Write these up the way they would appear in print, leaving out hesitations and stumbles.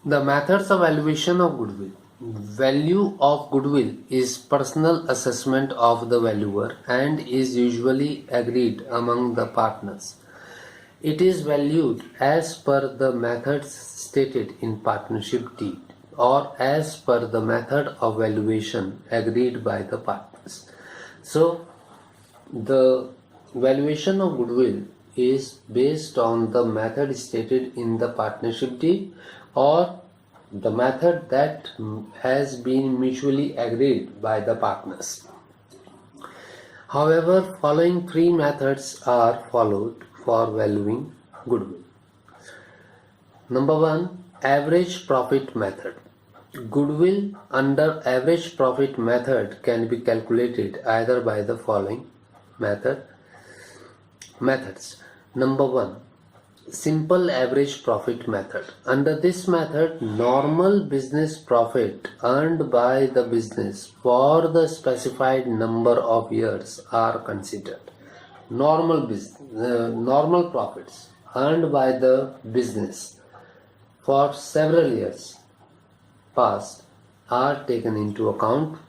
The methods of valuation of goodwill. Value of goodwill is personal assessment of the valuer and is usually agreed among the partners. It is valued as per the methods stated in partnership deed or as per the method of valuation agreed by the partners. So, the valuation of goodwill is based on the method stated in the partnership deed or the method that has been mutually agreed by the partners. However, following three methods are followed for valuing goodwill. Number one, average profit method. Goodwill under average profit method can be calculated either by the following methods. Number one, simple average profit method. Under this method, normal business profit earned by the business for the specified number of years are considered. Normal profits earned by the business for several years past are taken into account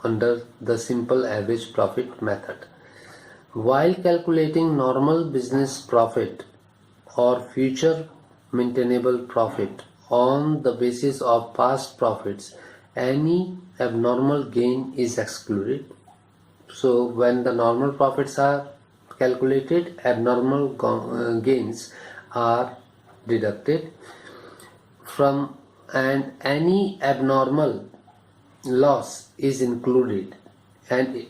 under the simple average profit method. While calculating normal business profit or future maintainable profit on the basis of past profits, any abnormal gain is excluded. So when the normal profits are calculated, abnormal gains are deducted from, and any abnormal loss is included, and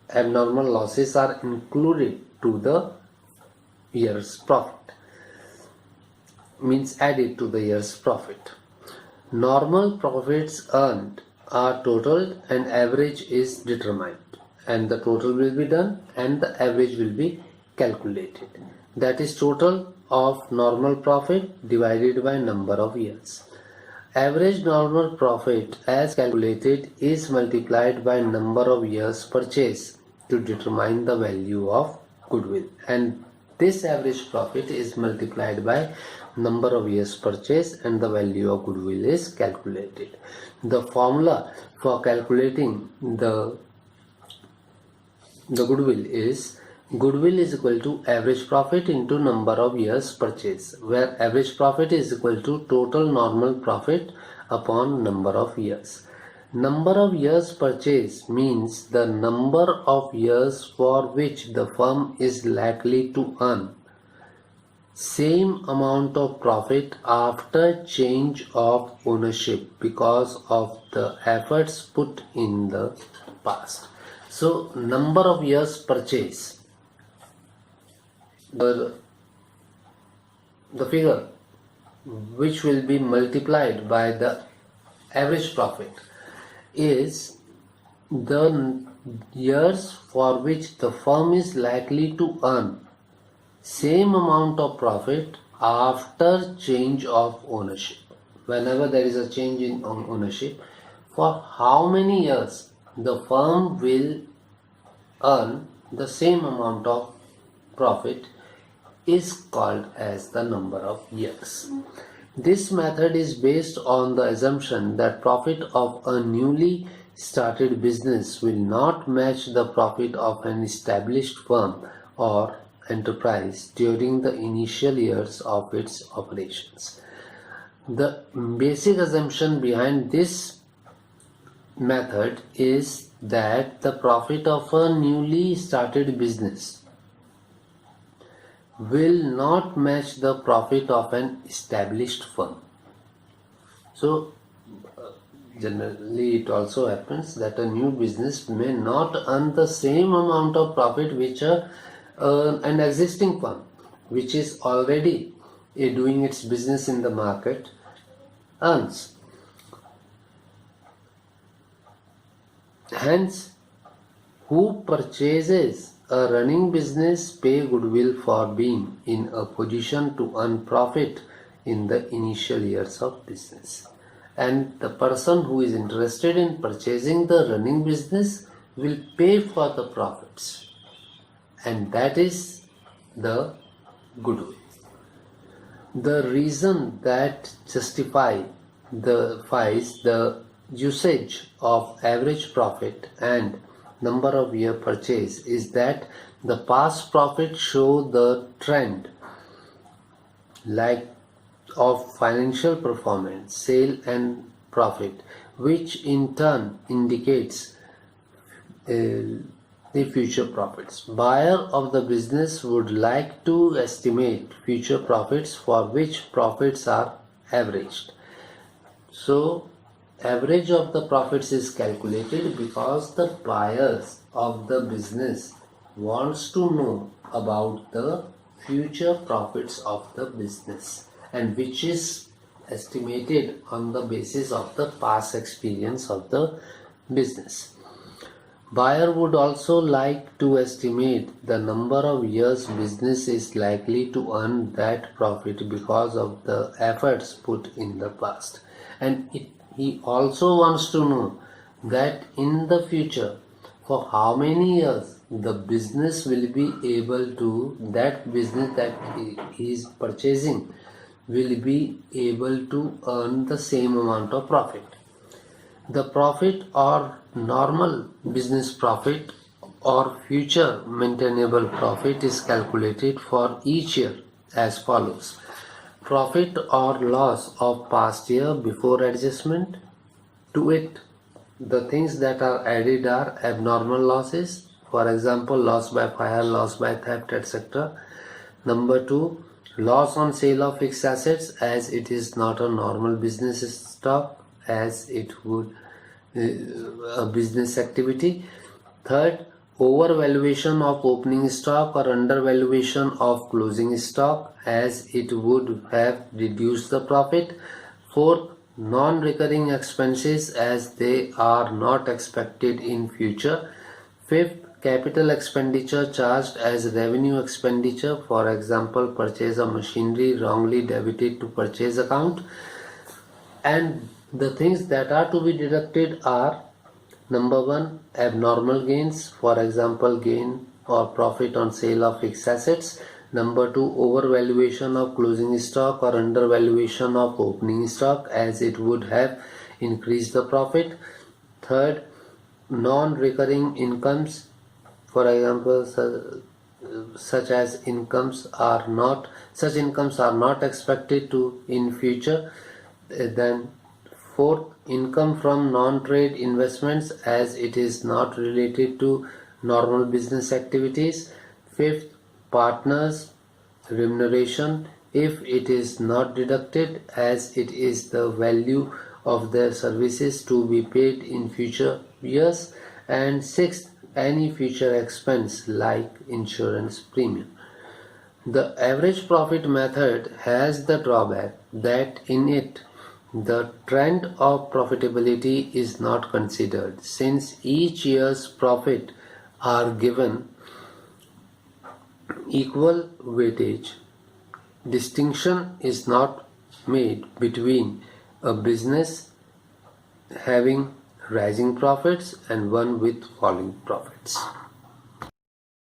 abnormal losses are included to the year's profit, means added to the year's profit. Normal profits earned are totaled and average is determined, and the total will be done and the average will be calculated. That is total of normal profit divided by number of years. Average normal profit as calculated is multiplied by number of years purchase to determine the value of goodwill, and this average profit is multiplied by number of years purchase and the value of goodwill is calculated. The formula for calculating the goodwill is equal to average profit into number of years purchase, where average profit is equal to total normal profit upon number of years. Number of years purchase means the number of years for which the firm is likely to earn same amount of profit after change of ownership because of the efforts put in the past. So number of years purchase, the figure which will be multiplied by the average profit is the years for which the firm is likely to earn same amount of profit after change of ownership. Whenever there is a change in ownership, for how many years the firm will earn the same amount of profit is called as the number of years. This method is based on the assumption that profit of a newly started business will not match the profit of an established firm or enterprise during the initial years of its operations. The basic assumption behind this method is that the profit of a newly started business will not match the profit of an established firm. So generally it also happens that a new business may not earn the same amount of profit which an existing firm which is already doing its business in the market earns. Hence, who purchases a running business pay goodwill for being in a position to earn profit in the initial years of business, and the person who is interested in purchasing the running business will pay for the profits, and that is the goodwill. The reason that justify the usage of average profit and number of year purchase is that the past profit show the trend like of financial performance, sale and profit, which in turn indicates the future profits. Buyer of the business would like to estimate future profits for which profits are averaged. So average of the profits is calculated because the buyers of the business wants to know about the future profits of the business, and which is estimated on the basis of the past experience of the business. Buyer would also like to estimate the number of years business is likely to earn that profit because of the efforts put in the past. And he also wants to know that in the future, for how many years the business will be able to, that business that he is purchasing will be able to earn the same amount of profit. The profit or normal business profit or future maintainable profit is calculated for each year as follows. Profit or loss of past year before adjustment. To it, the things that are added are abnormal losses, for example, loss by fire, loss by theft, etc. Number 2, loss on sale of fixed assets, as it is not a normal business stock as it would a business activity. Third, overvaluation of opening stock or undervaluation of closing stock, as it would have reduced the profit. Fourth, non-recurring expenses, as they are not expected in future. Fifth, capital expenditure charged as revenue expenditure, for example, purchase of machinery wrongly debited to purchase account. And the things that are to be deducted are: number 1, abnormal gains, for example, gain or profit on sale of fixed assets. Number 2, overvaluation of closing stock or undervaluation of opening stock, as it would have increased the profit. Third, non-recurring incomes, for example, such incomes are not expected to in future. Then fourth, income from non-trade investments, as it is not related to normal business activities. Fifth, partners remuneration, if it is not deducted, as it is the value of their services to be paid in future years. And sixth, any future expense like insurance premium. The average profit method has the drawback that in it the trend of profitability is not considered, since each year's profit are given equal weightage. Distinction is not made between a business having rising profits and one with falling profits.